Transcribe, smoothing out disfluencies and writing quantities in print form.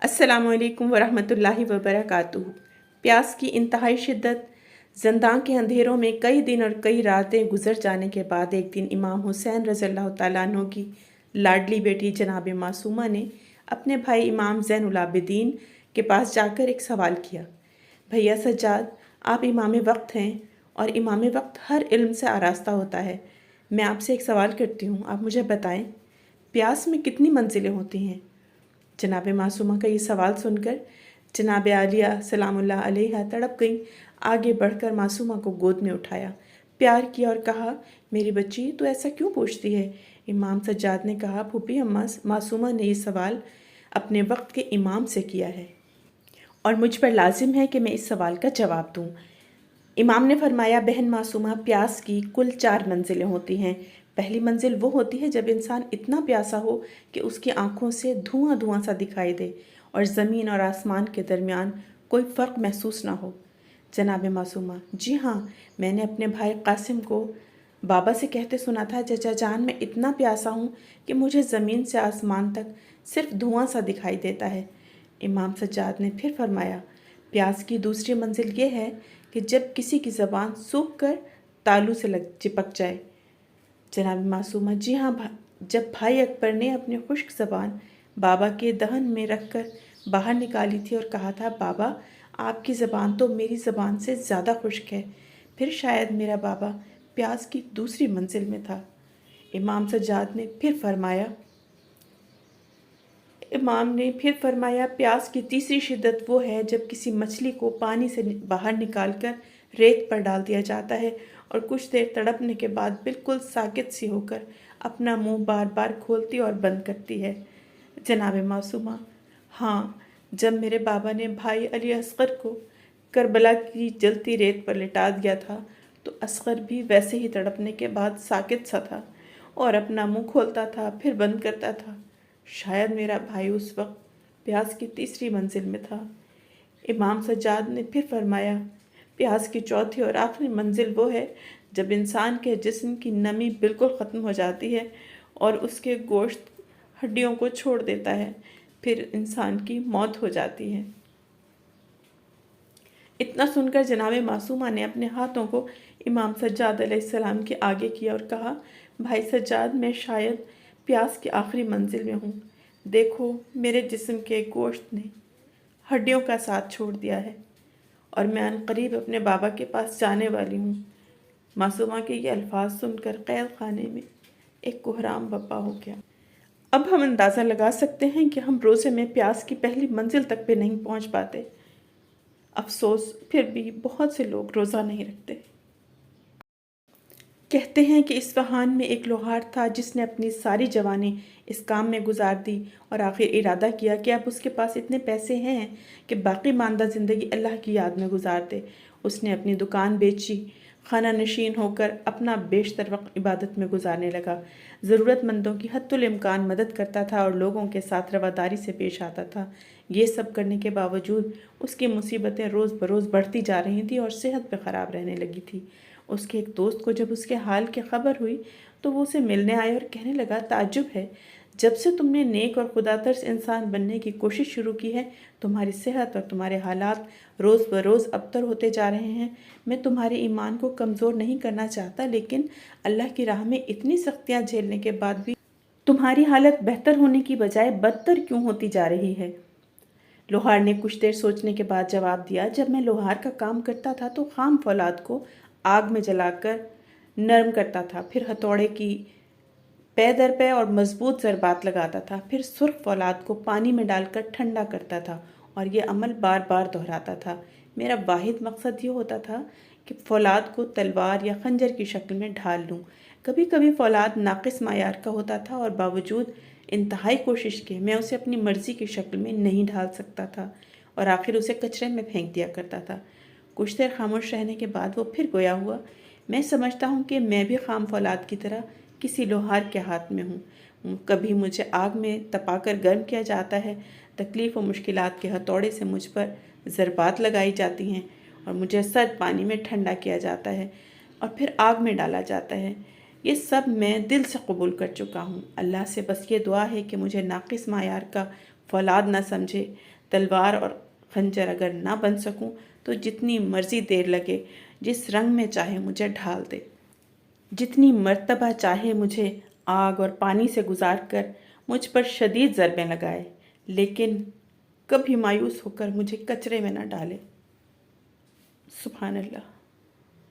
अस्सलामु अलैकुम वरहमतुल्लाहि वबरकातुहू। प्यास की इंतहाई शिद्दत, ज़ंदां के अंधेरों में कई दिन और कई रातें गुजर जाने के बाद एक दिन इमाम हुसैन रज़ियल्लाहु तआला अन्हु की लाडली बेटी जनाब मासूमा ने अपने भाई इमाम ज़ैनुल आबिदीन के पास जाकर एक सवाल किया। भैया सज्जाद, आप इमाम वक्त हैं और इमाम वक्त हर इल्म से आरास्ता होता है। मैं आपसे एक सवाल करती हूँ, आप मुझे बताएं, प्यास में कितनी मंजिलें होती हैं? जनाब मासूमा का ये सवाल सुनकर जनाब आलिया सलामुल्लाह अलैहा तड़प गईं। आगे बढ़कर मासूमा को गोद में उठाया, प्यार किया और कहा, मेरी बच्ची, तू ऐसा क्यों पूछती है? इमाम सज्जाद ने कहा, फूफी अम्मा, मासूमा ने ये सवाल अपने वक्त के इमाम से किया है और मुझ पर लाजिम है कि मैं इस सवाल का जवाब दूँ। इमाम ने फरमाया, बहन मासूमा, प्यास की कुल 4 मंजिलें होती हैं। पहली मंजिल वो होती है जब इंसान इतना प्यासा हो कि उसकी आंखों से धुआं धुआं सा दिखाई दे और ज़मीन और आसमान के दरमियान कोई फ़र्क महसूस ना हो। जनाब मासूमा, जी हाँ, मैंने अपने भाई कासिम को बाबा से कहते सुना था, चचा जान, मैं इतना प्यासा हूँ कि मुझे ज़मीन से आसमान तक सिर्फ धुआं सा दिखाई देता है। इमाम सज्जाद ने फिर फरमाया, प्यास की दूसरी मंजिल ये है कि जब किसी की ज़बान सूख कर तालू से चिपक जाए। जनाब मासूमा, जी हाँ, जब भाई अकबर ने अपनी खुश्क ज़बान बाबा के दहन में रखकर बाहर निकाली थी और कहा था, बाबा, आपकी ज़बान तो मेरी ज़बान से ज़्यादा खुश्क है, फिर शायद मेरा बाबा प्यास की दूसरी मंजिल में था। इमाम सज्जाद ने फिर फरमाया, प्यास की तीसरी शिद्दत वो है जब किसी मछली को पानी से बाहर निकालकर रेत पर डाल दिया जाता है और कुछ देर तड़पने के बाद बिल्कुल साकित सी होकर अपना मुंह बार बार खोलती और बंद करती है। जनाब मासूमा, हाँ, जब मेरे बाबा ने भाई अली असगर को करबला की जलती रेत पर लिटा दिया था तो असगर भी वैसे ही तड़पने के बाद साकित सा था और अपना मुंह खोलता था फिर बंद करता था। शायद मेरा भाई उस वक्त प्यास की तीसरी मंजिल में था। इमाम सज्जाद ने फिर फरमाया, प्यास की चौथी और आखिरी मंजिल वो है जब इंसान के जिस्म की नमी बिल्कुल ख़त्म हो जाती है और उसके गोश्त हड्डियों को छोड़ देता है, फिर इंसान की मौत हो जाती है। इतना सुनकर जनाब मासूमा ने अपने हाथों को इमाम सज्जाद अलैहिस्सलाम के आगे किया और कहा, भाई सज्जाद, मैं शायद प्यास की आखिरी मंजिल में हूँ। देखो, मेरे जिस्म के गोश्त ने हड्डियों का साथ छोड़ दिया है और मैं अनकरीब अपने बाबा के पास जाने वाली हूँ। मासूमा के ये अल्फाज सुनकर कैद खाने में एक कोहराम बप्पा हो गया। अब हम अंदाज़ा लगा सकते हैं कि हम रोज़े में प्यास की पहली मंजिल तक भी नहीं पहुँच पाते। अफसोस, फिर भी बहुत से लोग रोज़ा नहीं रखते। कहते हैं कि इस्फहान में एक लोहार था जिसने अपनी सारी जवानी इस काम में गुजार दी और आखिर इरादा किया कि अब उसके पास इतने पैसे हैं कि बाकी मानदा ज़िंदगी अल्लाह की याद में गुजार दे। उसने अपनी दुकान बेची, खाना नशीन होकर अपना बेशतर वक्त इबादत में गुजारने लगा। ज़रूरतमंदों की हद्दुल इम्कान मदद करता था और लोगों के साथ रवादारी से पेश आता था। ये सब करने के बावजूद उसकी मुसीबतें रोज़ बरोज़ बढ़ती जा रही थी और सेहत पे ख़राब रहने लगी थी। उसके एक दोस्त को जब उसके हाल की खबर हुई तो वो उसे मिलने आया और कहने लगा, ताज्जुब है, जब से तुमने नेक और खुदातर्स इंसान बनने की कोशिश शुरू की है, तुम्हारी सेहत और तुम्हारे हालात रोज़ बरोज़ अबतर होते जा रहे हैं। मैं तुम्हारे ईमान को कमज़ोर नहीं करना चाहता, लेकिन अल्लाह की राह में इतनी सख्तियाँ झेलने के बाद भी तुम्हारी हालत बेहतर होने की बजाय बदतर क्यों होती जा रही है? लोहार ने कुछ देर सोचने के बाद जवाब दिया, जब मैं लोहार का काम करता था तो खाम फौलाद को आग में जलाकर नरम करता था, फिर हथौड़े की पै दर पै और मजबूत ज़रबात लगाता था, फिर सुर्ख फौलाद को पानी में डालकर ठंडा करता था और ये अमल बार बार दोहराता था। मेरा वाहिद मकसद ये होता था कि फौलाद को तलवार या खंजर की शक्ल में ढाल लूँ। कभी कभी फौलाद नाक़िस मायार का होता था और बावजूद इंतहाई कोशिश के मैं उसे अपनी मर्ज़ी की शक्ल में नहीं ढाल सकता था और आखिर उसे कचरे में फेंक दिया करता था। कुछ देर खामोश रहने के बाद वो फिर गोया हुआ, मैं समझता हूँ कि मैं भी खाम फौलाद की तरह किसी लोहार के हाथ में हूँ। कभी मुझे आग में तपाकर गर्म किया जाता है, तकलीफ़ और मुश्किलात के हथौड़े से मुझ पर ज़रबात लगाई जाती हैं और मुझे सर्द पानी में ठंडा किया जाता है और फिर आग में डाला जाता है। ये सब मैं दिल से कबूल कर चुका हूँ। अल्लाह से बस ये दुआ है कि मुझे नाक़िस मायार का فولاد نہ سمجھے، تلوار اور خنجر اگر نہ بن سکوں تو جتنی مرضی دیر لگے، جس رنگ میں چاہے مجھے ڈھال دے، جتنی مرتبہ چاہے مجھے آگ اور پانی سے گزار کر مجھ پر شدید ضربیں لگائے، لیکن کبھی مایوس ہو کر مجھے کچرے میں نہ ڈالے۔ سبحان اللہ۔